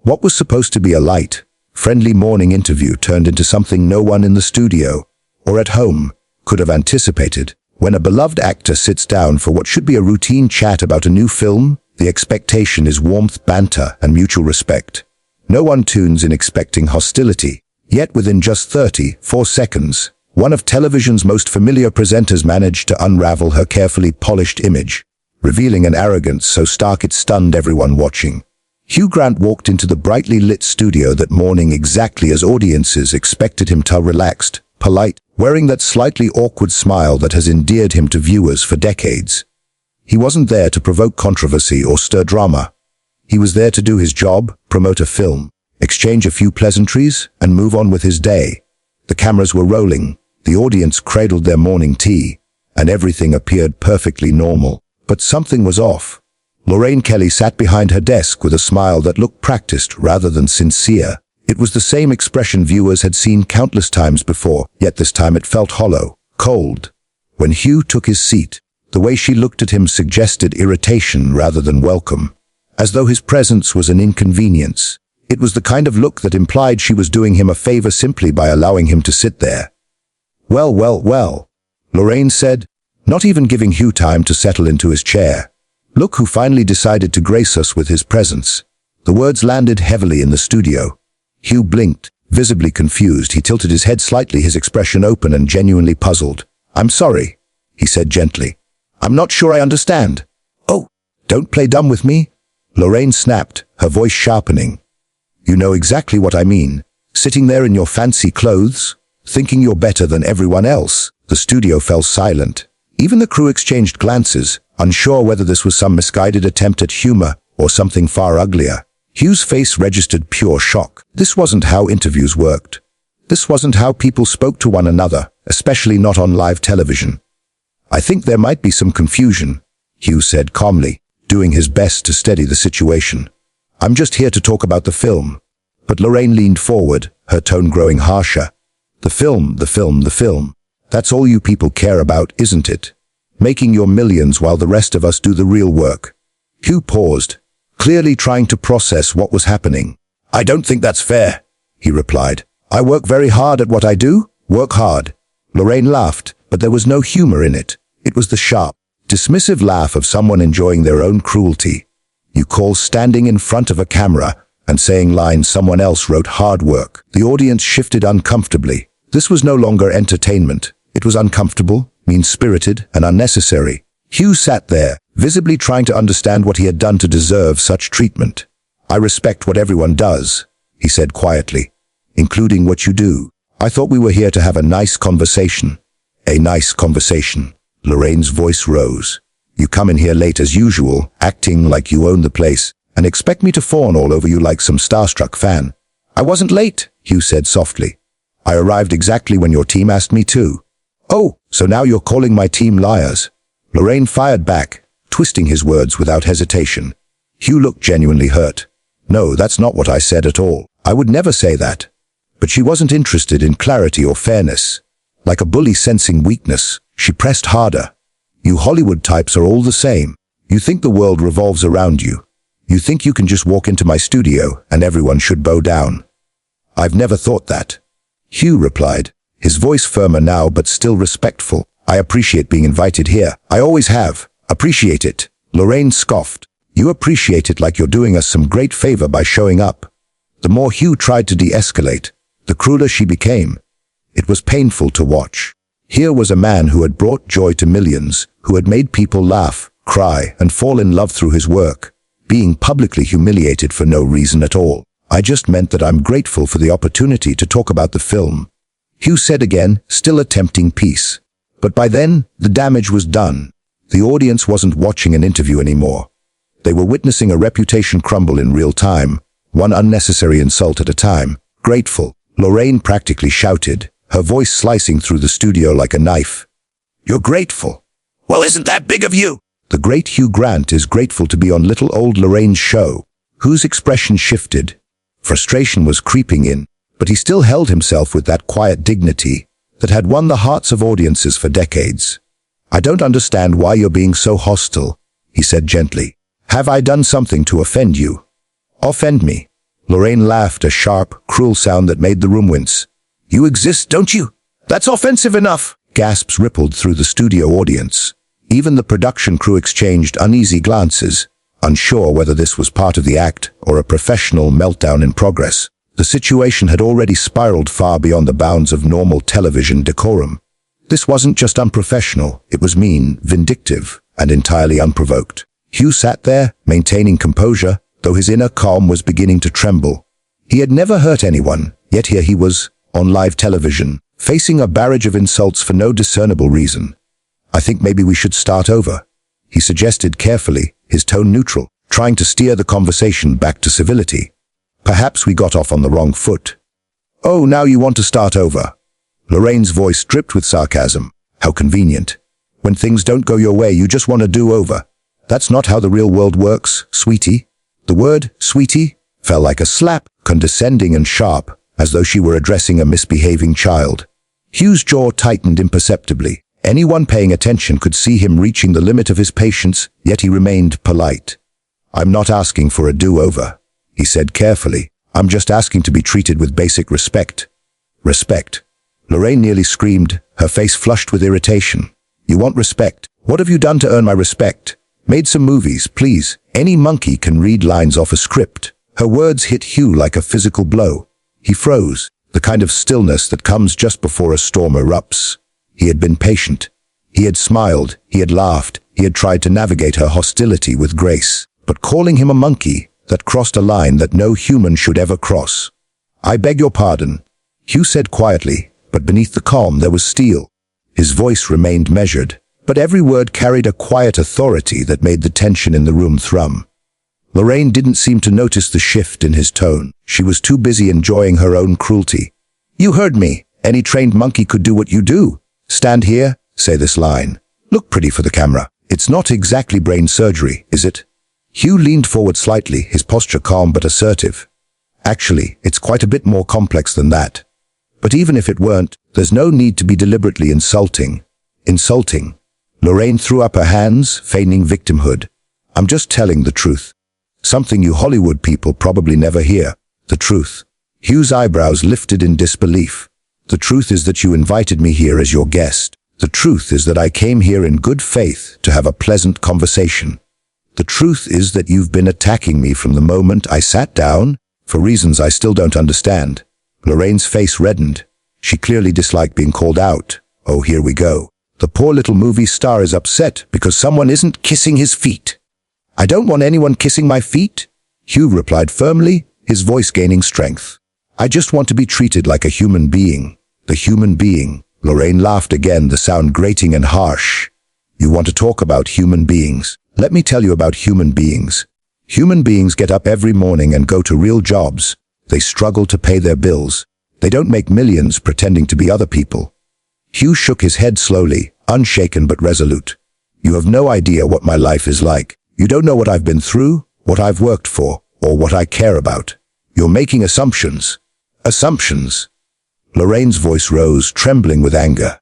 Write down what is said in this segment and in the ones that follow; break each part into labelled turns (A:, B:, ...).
A: What was supposed to be a light, friendly morning interview turned into something no one in the studio, or at home, could have anticipated. When a beloved actor sits down for what should be a routine chat about a new film, the expectation is warmth, banter, and mutual respect. No one tunes in expecting hostility. Yet within just 34 seconds, one of television's most familiar presenters managed to unravel her carefully polished image, revealing an arrogance so stark it stunned everyone watching. Hugh Grant walked into the brightly lit studio that morning exactly as audiences expected him to, relaxed, polite, wearing that slightly awkward smile that has endeared him to viewers for decades. He wasn't there to provoke controversy or stir drama. He was there to do his job, promote a film, exchange a few pleasantries, and move on with his day. The cameras were rolling, the audience cradled their morning tea, and everything appeared perfectly normal. But something was off. Lorraine Kelly sat behind her desk with a smile that looked practiced rather than sincere. It was the same expression viewers had seen countless times before, yet this time it felt hollow, cold. When Hugh took his seat, the way she looked at him suggested irritation rather than welcome, as though his presence was an inconvenience. It was the kind of look that implied she was doing him a favor simply by allowing him to sit there. "Well, well, well," Lorraine said, not even giving Hugh time to settle into his chair. "Look who finally decided to grace us with his presence." The words landed heavily in the studio. Hugh blinked, visibly confused. He tilted his head slightly, his expression open and genuinely puzzled. "I'm sorry," he said gently. "I'm not sure I understand." "Oh, don't play dumb with me," Lorraine snapped, her voice sharpening. "You know exactly what I mean. Sitting there in your fancy clothes, thinking you're better than everyone else." The studio fell silent. Even the crew exchanged glances, unsure whether this was some misguided attempt at humor or something far uglier. Hugh's face registered pure shock. This wasn't how interviews worked. This wasn't how people spoke to one another, especially not on live television. "I think there might be some confusion," Hugh said calmly, doing his best to steady the situation. "I'm just here to talk about the film." But Lorraine leaned forward, her tone growing harsher. "The film, the film, the film. That's all you people care about, isn't it? Making your millions while the rest of us do the real work." Hugh paused, clearly trying to process what was happening. "I don't think that's fair," he replied. "I work very hard at what I do, work hard." Lorraine laughed, but there was no humor in it. It was the sharp, dismissive laugh of someone enjoying their own cruelty. You call standing in front of a camera and saying lines someone else wrote hard work. The audience shifted uncomfortably. This was no longer entertainment. It was uncomfortable, mean-spirited, and unnecessary. Hugh sat there, visibly trying to understand what he had done to deserve such treatment. "I respect what everyone does," he said quietly, "including what you do. I thought we were here to have a nice conversation." "A nice conversation." Lorraine's voice rose. "You come in here late as usual, acting like you own the place, and expect me to fawn all over you like some starstruck fan." "I wasn't late," Hugh said softly. "I arrived exactly when your team asked me to." "Oh, so now you're calling my team liars?" Lorraine fired back, twisting his words without hesitation. Hugh looked genuinely hurt. "No, that's not what I said at all. I would never say that." But she wasn't interested in clarity or fairness. Like a bully sensing weakness, she pressed harder. "You Hollywood types are all the same. You think the world revolves around you. You think you can just walk into my studio and everyone should bow down." "I've never thought that," Hugh replied, his voice firmer now but still respectful. "I appreciate being invited here. I always have. Appreciate it." Lorraine scoffed. "You appreciate it like you're doing us some great favor by showing up." The more Hugh tried to de-escalate, the crueler she became. It was painful to watch. Here was a man who had brought joy to millions, who had made people laugh, cry, and fall in love through his work, being publicly humiliated for no reason at all. "I just meant that I'm grateful for the opportunity to talk about the film," Hugh said again, still attempting peace. But by then, the damage was done. The audience wasn't watching an interview anymore. They were witnessing a reputation crumble in real time, one unnecessary insult at a time. "Grateful," Lorraine practically shouted, her voice slicing through the studio like a knife. "You're grateful? Well, isn't that big of you?" The great Hugh Grant is grateful to be on little old Lorraine's show. Hugh's expression shifted. Frustration was creeping in, but he still held himself with that quiet dignity that had won the hearts of audiences for decades. "I don't understand why you're being so hostile," he said gently. "Have I done something to offend you?" "Offend me?" Lorraine laughed, a sharp, cruel sound that made the room wince. "You exist, don't you? That's offensive enough!" Gasps rippled through the studio audience. Even the production crew exchanged uneasy glances, unsure whether this was part of the act or a professional meltdown in progress. The situation had already spiraled far beyond the bounds of normal television decorum. This wasn't just unprofessional, it was mean, vindictive, and entirely unprovoked. Hugh sat there, maintaining composure, though his inner calm was beginning to tremble. He had never hurt anyone, yet here he was, on live television, facing a barrage of insults for no discernible reason. "I think maybe we should start over," he suggested carefully, his tone neutral, trying to steer the conversation back to civility. "Perhaps we got off on the wrong foot." "Oh, now you want to start over?" Lorraine's voice dripped with sarcasm. "How convenient. When things don't go your way, you just want to do over. That's not how the real world works, sweetie." The word, sweetie, fell like a slap, condescending and sharp, as though she were addressing a misbehaving child. Hugh's jaw tightened imperceptibly. Anyone paying attention could see him reaching the limit of his patience, yet he remained polite. "I'm not asking for a do-over," he said carefully. "I'm just asking to be treated with basic respect." "Respect?" Lorraine nearly screamed, her face flushed with irritation. "You want respect? What have you done to earn my respect? Made some movies, please. Any monkey can read lines off a script." Her words hit Hugh like a physical blow. He froze, the kind of stillness that comes just before a storm erupts. He had been patient. He had smiled, he had laughed, he had tried to navigate her hostility with grace. But calling him a monkey, that crossed a line that no human should ever cross. "I beg your pardon," Hugh said quietly, but beneath the calm there was steel. His voice remained measured, but every word carried a quiet authority that made the tension in the room thrum. Lorraine didn't seem to notice the shift in his tone. She was too busy enjoying her own cruelty. "You heard me. Any trained monkey could do what you do. Stand here, say this line. Look pretty for the camera. It's not exactly brain surgery, is it?" Hugh leaned forward slightly, his posture calm but assertive. "Actually, it's quite a bit more complex than that. But even if it weren't, there's no need to be deliberately insulting." "Insulting?" Lorraine threw up her hands, feigning victimhood. "I'm just telling the truth. Something you Hollywood people probably never hear. The truth." Hugh's eyebrows lifted in disbelief. "The truth is that you invited me here as your guest. The truth is that I came here in good faith to have a pleasant conversation. The truth is that you've been attacking me from the moment I sat down, for reasons I still don't understand." Lorraine's face reddened. She clearly disliked being called out. Oh, here we go. The poor little movie star is upset because someone isn't kissing his feet. "I don't want anyone kissing my feet," Hugh replied firmly, his voice gaining strength. "I just want to be treated like a human being." "The human being." Lorraine laughed again, the sound grating and harsh. "You want to talk about human beings? Let me tell you about human beings. Human beings get up every morning and go to real jobs. They struggle to pay their bills. They don't make millions pretending to be other people." Hugh shook his head slowly, unshaken but resolute. "You have no idea what my life is like. You don't know what I've been through, what I've worked for, or what I care about. You're making assumptions." "Assumptions?" Lorraine's voice rose, trembling with anger.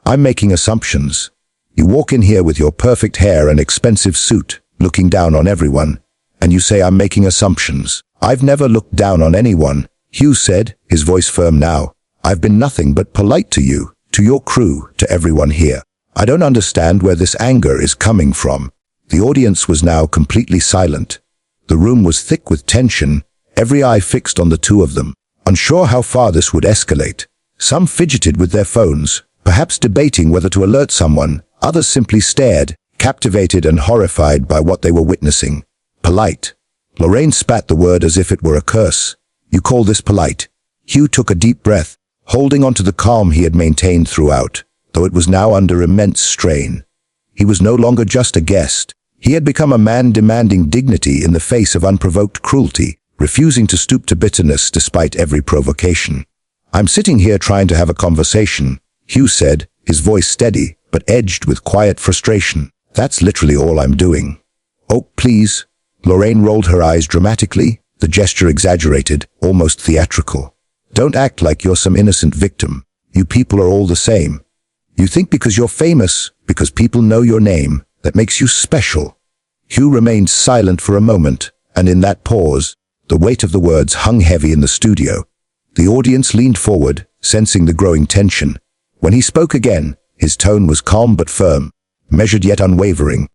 A: "I'm making assumptions. You walk in here with your perfect hair and expensive suit, looking down on everyone, and you say I'm making assumptions. I've never looked down on anyone," Hugh said, his voice firm now. "I've been nothing but polite to you, to your crew, to everyone here. I don't understand where this anger is coming from." The audience was now completely silent. The room was thick with tension, every eye fixed on the two of them, unsure how far this would escalate. Some fidgeted with their phones, perhaps debating whether to alert someone. Others simply stared, captivated and horrified by what they were witnessing. "Polite." Lorraine spat the word as if it were a curse. "You call this polite?" Hugh took a deep breath, holding on to the calm he had maintained throughout, though it was now under immense strain. He was no longer just a guest. He had become a man demanding dignity in the face of unprovoked cruelty, refusing to stoop to bitterness despite every provocation. "I'm sitting here trying to have a conversation," Hugh said, his voice steady, but edged with quiet frustration. "That's literally all I'm doing." "Oh, please." Lorraine rolled her eyes dramatically, the gesture exaggerated, almost theatrical. "Don't act like you're some innocent victim. You people are all the same. You think because you're famous, because people know your name, that makes you special." Hugh remained silent for a moment, and in that pause, The weight of the words hung heavy in the studio. The audience leaned forward, sensing the growing tension. When he spoke again, his tone was calm but firm, measured yet unwavering.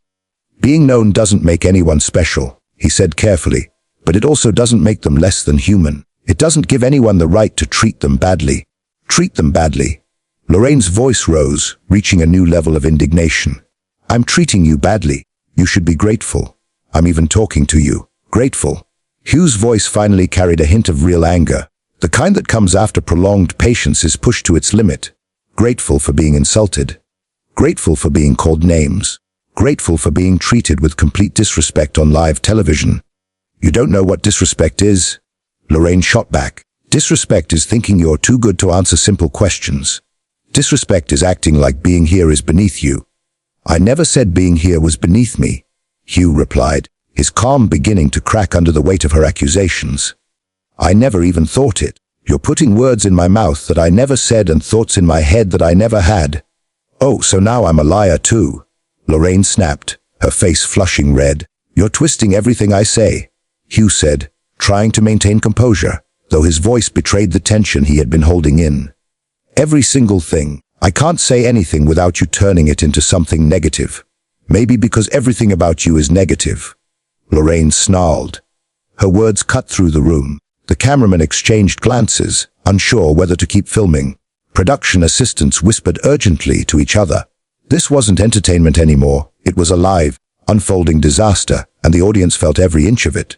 A: Being known doesn't make anyone special, he said carefully, but it also doesn't make them less than human. It doesn't give anyone the right to treat them badly. Treat them badly. Lorraine's voice rose, reaching a new level of indignation. I'm treating you badly. You should be grateful. I'm even talking to you. Grateful. Hugh's voice finally carried a hint of real anger. The kind that comes after prolonged patience is pushed to its limit. Grateful for being insulted. Grateful for being called names. Grateful for being treated with complete disrespect on live television. You don't know what disrespect is? Lorraine shot back. Disrespect is thinking you're too good to answer simple questions. Disrespect is acting like being here is beneath you. I never said being here was beneath me, Hugh replied, his calm beginning to crack under the weight of her accusations. I never even thought it. You're putting words in my mouth that I never said and thoughts in my head that I never had. Oh, so now I'm a liar too. Lorraine snapped, her face flushing red. You're twisting everything I say, Hugh said, trying to maintain composure, though his voice betrayed the tension he had been holding in. Every single thing. I can't say anything without you turning it into something negative. Maybe because everything about you is negative. Lorraine snarled. Her words cut through the room. The cameramen exchanged glances, unsure whether to keep filming. Production assistants whispered urgently to each other. This wasn't entertainment anymore. It was a live, unfolding disaster, and the audience felt every inch of it.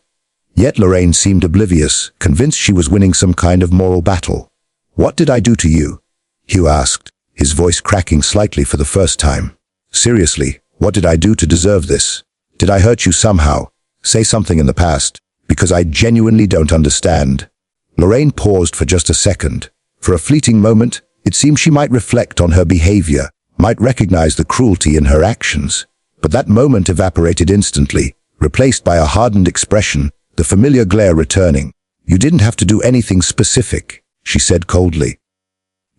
A: Yet Lorraine seemed oblivious, convinced she was winning some kind of moral battle. What did I do to you? Hugh asked, his voice cracking slightly for the first time. Seriously, what did I do to deserve this? Did I hurt you somehow? Say something in the past, because I genuinely don't understand. Lorraine paused for just a second. For a fleeting moment, it seemed she might reflect on her behavior, might recognize the cruelty in her actions. But that moment evaporated instantly, replaced by a hardened expression, the familiar glare returning. You didn't have to do anything specific, she said coldly.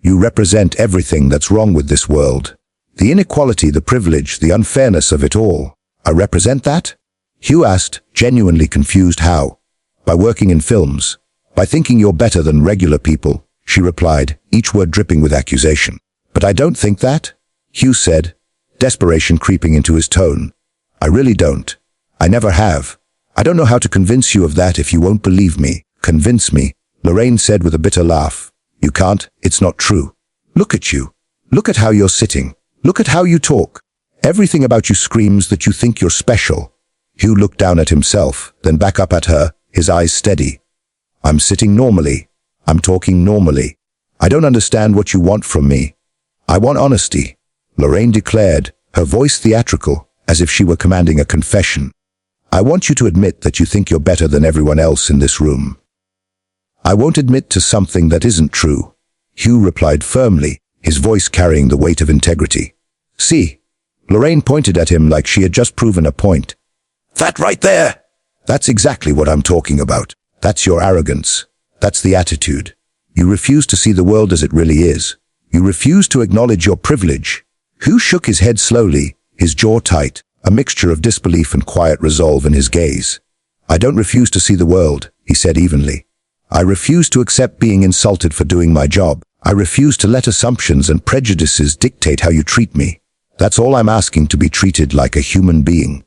A: You represent everything that's wrong with this world. The inequality, the privilege, the unfairness of it all. I represent that? Hugh asked, genuinely confused. How? By working in films. By thinking you're better than regular people, she replied, each word dripping with accusation. But I don't think that, Hugh said, desperation creeping into his tone. I really don't. I never have. I don't know how to convince you of that if you won't believe me. Convince me, Lorraine said with a bitter laugh. You can't, it's not true. Look at you. Look at how you're sitting. Look at how you talk. Everything about you screams that you think you're special. Hugh looked down at himself, then back up at her, his eyes steady. I'm sitting normally. I'm talking normally. I don't understand what you want from me. I want honesty, Lorraine declared, her voice theatrical, as if she were commanding a confession. I want you to admit that you think you're better than everyone else in this room. I won't admit to something that isn't true, Hugh replied firmly, his voice carrying the weight of integrity. See, Lorraine pointed at him like she had just proven a point. That right there! That's exactly what I'm talking about. That's your arrogance. That's the attitude. You refuse to see the world as it really is. You refuse to acknowledge your privilege. Hugh shook his head slowly, his jaw tight, a mixture of disbelief and quiet resolve in his gaze. I don't refuse to see the world, he said evenly. I refuse to accept being insulted for doing my job. I refuse to let assumptions and prejudices dictate how you treat me. That's all I'm asking, to be treated like a human being.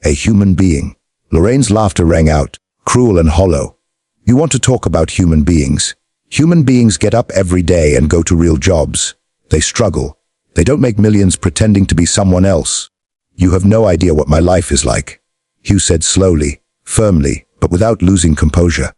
A: A human being. Lorraine's laughter rang out, cruel and hollow. You want to talk about human beings? Human beings get up every day and go to real jobs. They struggle. They don't make millions pretending to be someone else. You have no idea what my life is like, Hugh said slowly, firmly, but without losing composure.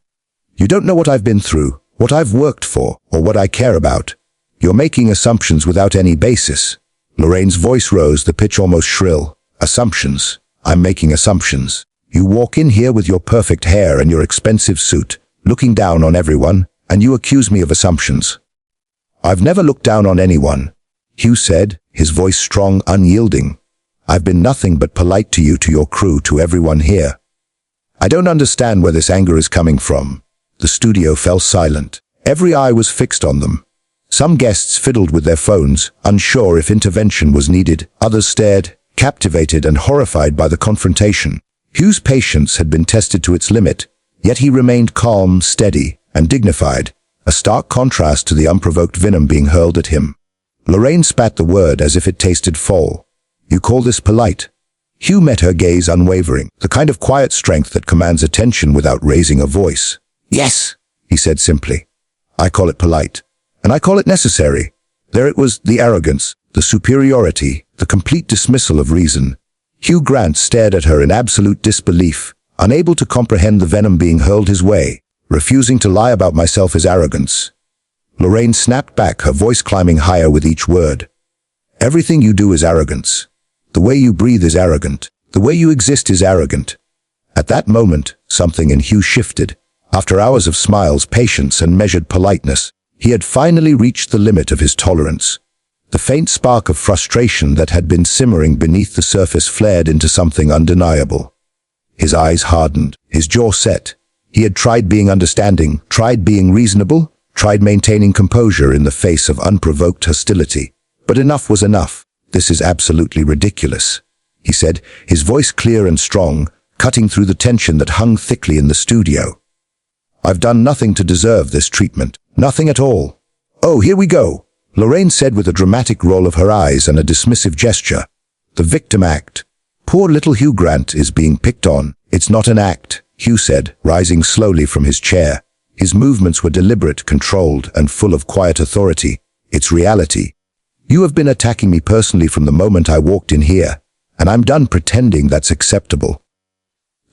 A: You don't know what I've been through, what I've worked for, or what I care about. You're making assumptions without any basis. Lorraine's voice rose, the pitch almost shrill. Assumptions. I'm making assumptions. You walk in here with your perfect hair and your expensive suit, looking down on everyone, and you accuse me of assumptions. I've never looked down on anyone, Hugh said, his voice strong, unyielding. I've been nothing but polite to you, to your crew, to everyone here. I don't understand where this anger is coming from. The studio fell silent. Every eye was fixed on them. Some guests fiddled with their phones, unsure if intervention was needed. Others stared, captivated and horrified by the confrontation. Hugh's patience had been tested to its limit, Yet he remained calm, steady, and dignified, a stark contrast to the unprovoked venom being hurled at him. Lorraine spat the word as if it tasted foul. "You call this polite?" Hugh met her gaze unwavering, the kind of quiet strength that commands attention without raising a voice. "Yes," he said simply. "I call it polite. And I call it necessary." There it was, the arrogance, the superiority, the complete dismissal of reason. Hugh Grant stared at her in absolute disbelief, unable to comprehend the venom being hurled his way. "Refusing to lie about myself is arrogance." Lorraine snapped back, her voice climbing higher with each word. "Everything you do is arrogance. The way you breathe is arrogant. The way you exist is arrogant." At that moment, something in Hugh shifted. After hours of smiles, patience, and measured politeness, he had finally reached the limit of his tolerance. The faint spark of frustration that had been simmering beneath the surface flared into something undeniable. His eyes hardened, his jaw set. He had tried being understanding, tried being reasonable, tried maintaining composure in the face of unprovoked hostility. But enough was enough. "This is absolutely ridiculous," he said, his voice clear and strong, cutting through the tension that hung thickly in the studio. "I've done nothing to deserve this treatment. Nothing at all." "Oh, here we go," Lorraine said with a dramatic roll of her eyes and a dismissive gesture. "The victim act. Poor little Hugh Grant is being picked on." "It's not an act," Hugh said, rising slowly from his chair. His movements were deliberate, controlled, and full of quiet authority. "It's reality. You have been attacking me personally from the moment I walked in here, and I'm done pretending that's acceptable."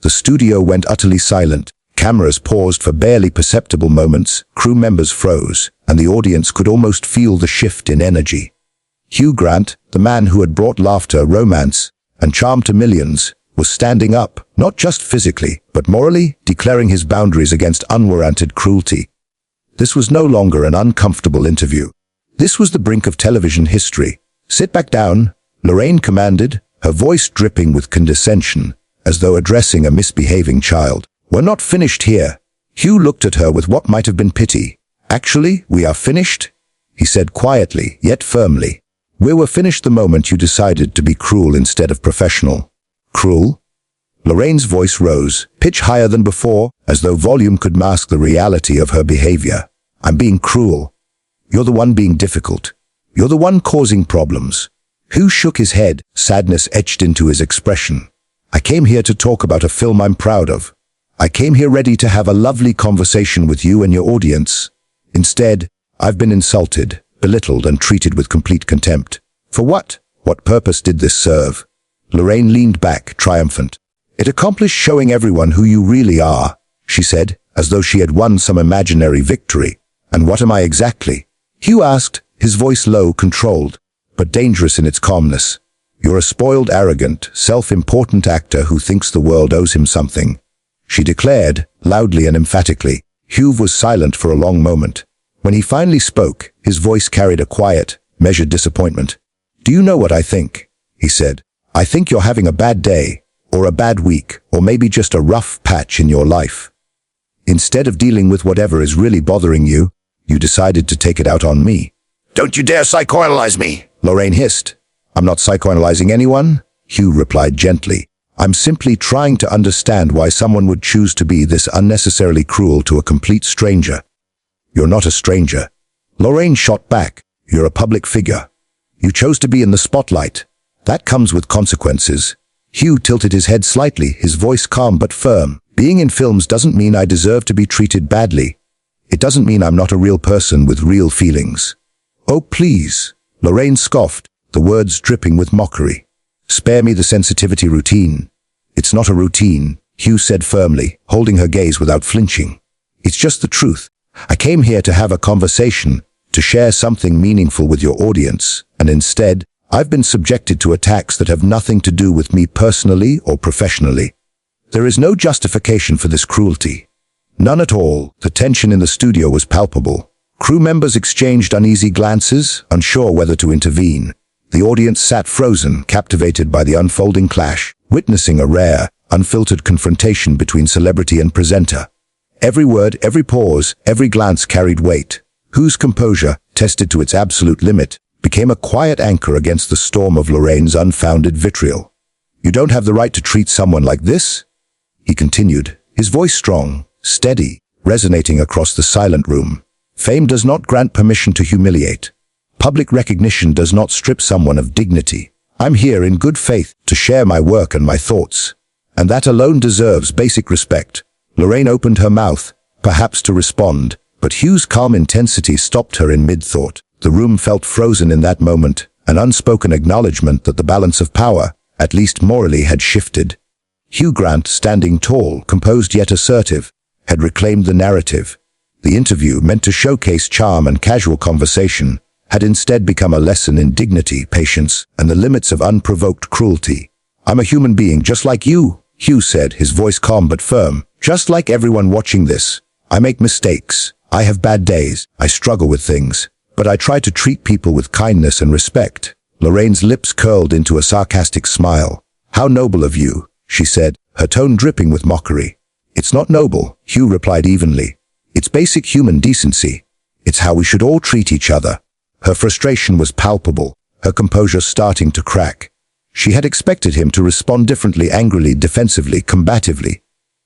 A: The studio went utterly silent. Cameras paused for barely perceptible moments, crew members froze, and the audience could almost feel the shift in energy. Hugh Grant, the man who had brought laughter, romance, and charm to millions, was standing up, not just physically, but morally, declaring his boundaries against unwarranted cruelty. This was no longer an uncomfortable interview. This was the brink of television history. "Sit back down," Lorraine commanded, her voice dripping with condescension, as though addressing a misbehaving child. "We're not finished here." Hugh looked at her with what might have been pity. "Actually, we are finished," he said quietly, yet firmly. "We were finished the moment you decided to be cruel instead of professional." "Cruel?" Lorraine's voice rose, pitch higher than before, as though volume could mask the reality of her behavior. "I'm being cruel. You're the one being difficult. You're the one causing problems." Hugh shook his head, sadness etched into his expression. "I came here to talk about a film I'm proud of. I came here ready to have a lovely conversation with you and your audience. Instead, I've been insulted, belittled, and treated with complete contempt. For what? What purpose did this serve?" Lorraine leaned back, triumphant. "It accomplished showing everyone who you really are," she said, as though she had won some imaginary victory. "And what am I exactly?" Hugh asked, his voice low, controlled, but dangerous in its calmness. "You're a spoiled, arrogant, self-important actor who thinks the world owes him something," she declared, loudly and emphatically. Hugh was silent for a long moment. When he finally spoke, his voice carried a quiet, measured disappointment. "Do you know what I think?" he said. "I think you're having a bad day, or a bad week, or maybe just a rough patch in your life. Instead of dealing with whatever is really bothering you, you decided to take it out on me." "Don't you dare psychoanalyze me," Lorraine hissed. "I'm not psychoanalyzing anyone," Hugh replied gently. "I'm simply trying to understand why someone would choose to be this unnecessarily cruel to a complete stranger." "You're not a stranger." Lorraine shot back. "You're a public figure. You chose to be in the spotlight. That comes with consequences." Hugh tilted his head slightly, his voice calm but firm. "Being in films doesn't mean I deserve to be treated badly. It doesn't mean I'm not a real person with real feelings." "Oh, please," Lorraine scoffed, the words dripping with mockery. "Spare me the sensitivity routine." "It's not a routine," Hugh said firmly, holding her gaze without flinching. "It's just the truth. I came here to have a conversation, to share something meaningful with your audience, and instead, I've been subjected to attacks that have nothing to do with me personally or professionally. There is no justification for this cruelty. None at all." The tension in the studio was palpable. Crew members exchanged uneasy glances, unsure whether to intervene. The audience sat frozen, captivated by the unfolding clash, witnessing a rare, unfiltered confrontation between celebrity and presenter. Every word, every pause, every glance carried weight. Hugh's composure, tested to its absolute limit, became a quiet anchor against the storm of Lorraine's unfounded vitriol. "You don't have the right to treat someone like this," he continued, his voice strong, steady, resonating across the silent room. Fame does not grant permission to humiliate. Public recognition does not strip someone of dignity. I'm here in good faith to share my work and my thoughts. And that alone deserves basic respect. Lorraine opened her mouth, perhaps to respond, but Hugh's calm intensity stopped her in mid-thought. The room felt frozen in that moment, an unspoken acknowledgement that the balance of power, at least morally, had shifted. Hugh Grant, standing tall, composed yet assertive, had reclaimed the narrative. The interview, meant to showcase charm and casual conversation, had instead become a lesson in dignity, patience, and the limits of unprovoked cruelty. "I'm a human being just like you," Hugh said, his voice calm but firm. "Just like everyone watching this. I make mistakes. I have bad days. I struggle with things. But I try to treat people with kindness and respect." Lorraine's lips curled into a sarcastic smile. "How noble of you," she said, her tone dripping with mockery. "It's not noble," Hugh replied evenly. "It's basic human decency. It's how we should all treat each other." Her frustration was palpable, her composure starting to crack. She had expected him to respond differently, angrily, defensively, combatively.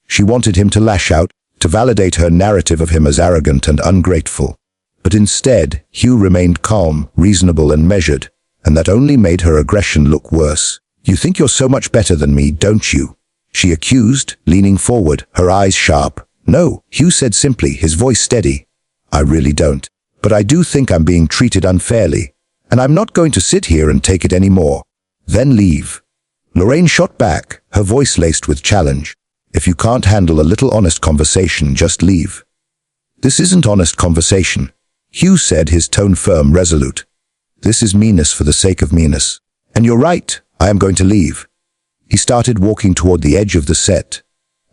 A: She wanted him to lash out, to validate her narrative of him as arrogant and ungrateful. But instead, Hugh remained calm, reasonable, and measured, and that only made her aggression look worse. "You think you're so much better than me, don't you?" she accused, leaning forward, her eyes sharp. "No," Hugh said simply, his voice steady. "I really don't. But I do think I'm being treated unfairly, and I'm not going to sit here and take it anymore." "Then leave." Lorraine shot back, her voice laced with challenge. "If you can't handle a little honest conversation, just leave." "This isn't honest conversation," Hugh said, his tone firm, resolute. "This is meanness for the sake of meanness. And you're right, I am going to leave." He started walking toward the edge of the set,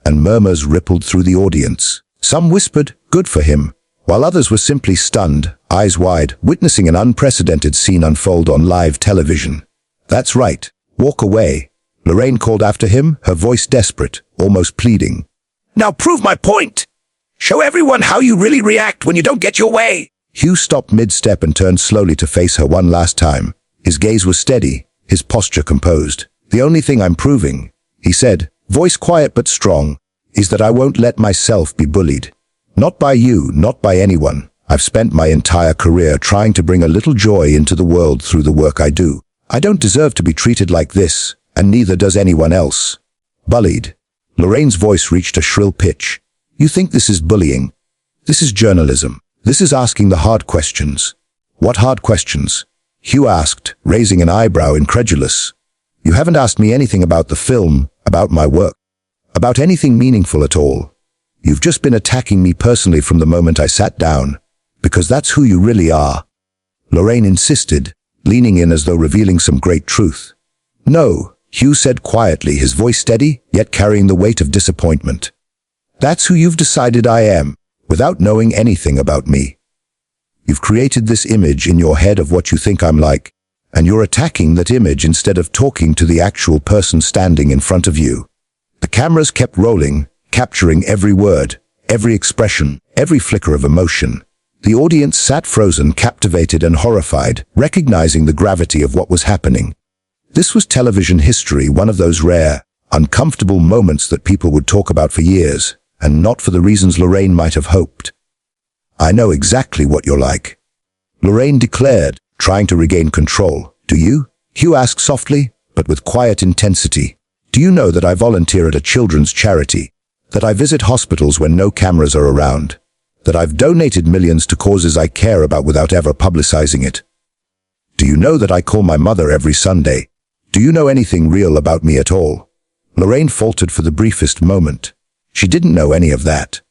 A: and murmurs rippled through the audience. Some whispered, "Good for him," while others were simply stunned, eyes wide, witnessing an unprecedented scene unfold on live television. "That's right. Walk away," Lorraine called after him, her voice desperate, almost pleading. "Now prove my point! Show everyone how you really react when you don't get your way!" Hugh stopped mid-step and turned slowly to face her one last time. His gaze was steady, his posture composed. "The only thing I'm proving," he said, voice quiet but strong, "is that I won't let myself be bullied. Not by you, not by anyone. I've spent my entire career trying to bring a little joy into the world through the work I do. I don't deserve to be treated like this, and neither does anyone else." "Bullied." Lorraine's voice reached a shrill pitch. "You think this is bullying? This is journalism. This is asking the hard questions." "What hard questions?" Hugh asked, raising an eyebrow, incredulous. "You haven't asked me anything about the film, about my work, about anything meaningful at all. You've just been attacking me personally from the moment I sat down, because that's who you really are." Lorraine insisted, leaning in as though revealing some great truth. "No," Hugh said quietly, his voice steady, yet carrying the weight of disappointment. "That's who you've decided I am, without knowing anything about me. You've created this image in your head of what you think I'm like, and you're attacking that image instead of talking to the actual person standing in front of you." The cameras kept rolling, capturing every word, every expression, every flicker of emotion. The audience sat frozen, captivated and horrified, recognizing the gravity of what was happening. This was television history, one of those rare, uncomfortable moments that people would talk about for years, and not for the reasons Lorraine might have hoped. "I know exactly what you're like," Lorraine declared, trying to regain control. "Do you?" Hugh asked softly, but with quiet intensity. "Do you know that I volunteer at a children's charity? That I visit hospitals when no cameras are around? That I've donated millions to causes I care about without ever publicizing it? Do you know that I call my mother every Sunday? Do you know anything real about me at all?" Lorraine faltered for the briefest moment. She didn't know any of that.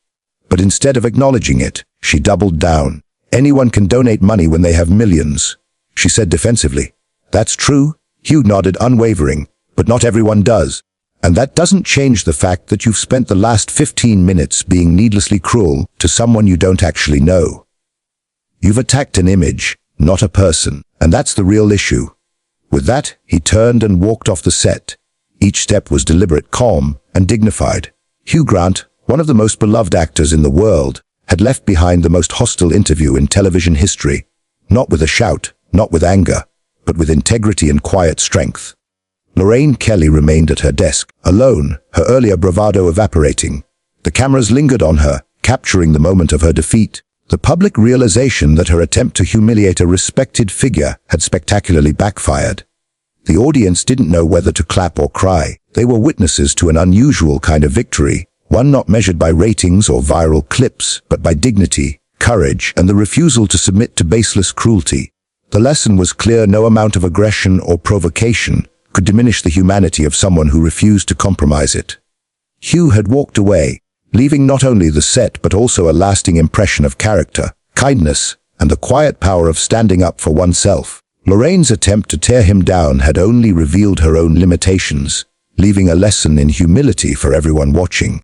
A: But instead of acknowledging it, she doubled down. "Anyone can donate money when they have millions," she said defensively. "That's true," Hugh nodded, unwavering, "but not everyone does. And that doesn't change the fact that you've spent the last 15 minutes being needlessly cruel to someone you don't actually know. You've attacked an image, not a person, and that's the real issue." With that, he turned and walked off the set. Each step was deliberate, calm, and dignified. Hugh Grant, one of the most beloved actors in the world, had left behind the most hostile interview in television history, not with a shout, not with anger, but with integrity and quiet strength. Lorraine Kelly remained at her desk, alone, her earlier bravado evaporating. The cameras lingered on her, capturing the moment of her defeat. The public realization that her attempt to humiliate a respected figure had spectacularly backfired. The audience didn't know whether to clap or cry. They were witnesses to an unusual kind of victory, one not measured by ratings or viral clips, but by dignity, courage, and the refusal to submit to baseless cruelty. The lesson was clear: no amount of aggression or provocation could diminish the humanity of someone who refused to compromise it. Hugh had walked away, leaving not only the set but also a lasting impression of character, kindness, and the quiet power of standing up for oneself. Lorraine's attempt to tear him down had only revealed her own limitations, leaving a lesson in humility for everyone watching.